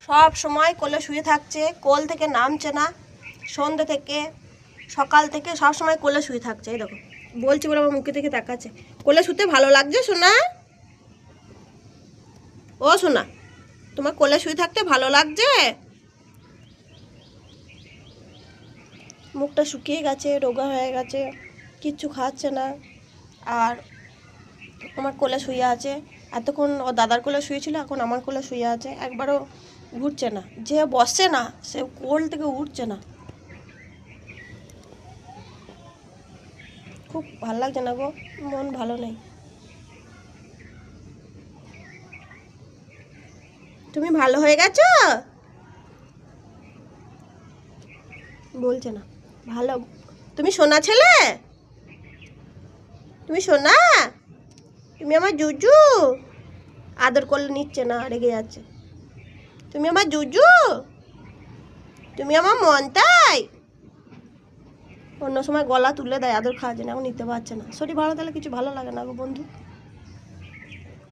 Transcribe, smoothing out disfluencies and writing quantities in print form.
সব সময় কোলে শুয়ে থাকছে, কোল থেকে নামছে না। সন্ধ্যে থেকে সকাল থেকে সব সময় কোলে শুয়ে থাকছে। এই দেখো বলছি বলে আমার মুখে থেকে তাকাচ্ছে। কোলে শুতে ভালো লাগছে সোনা? ও সোনা, তোমার কোলে শুয়ে থাকতে ভালো লাগছে? মুখটা শুকিয়ে গেছে, রোগা হয়ে গেছে, কিচ্ছু খাচ্ছে না। আর আমার কোলে শুয়ে আছে। এতক্ষণ ও দাদার কোলে শুয়েছিল, এখন আমার কোলে শুয়ে আছে। একবারও উঠছে না, যে বসছে না সে কোল থেকে উঠছে না। খুব ভালো লাগছে না গো, মন ভালো নেই। তুমি ভালো হয়ে গেছো? বলছে না ভালো। তুমি সোনা ছেলে? তুমি সোনা? তুমি আমার জুজু? আদর করলে নিচ্ছে না, রেগে যাচ্ছে। তুমি আমার জুজু? তুমি আমার মনটাই? অন্য সময় গলা তুলে দেয়, আদর খাওয়ার জন্য, এখন নিতে পারছে না। শরীর ভালো থাকলে কিছু ভালো লাগে না গো বন্ধু।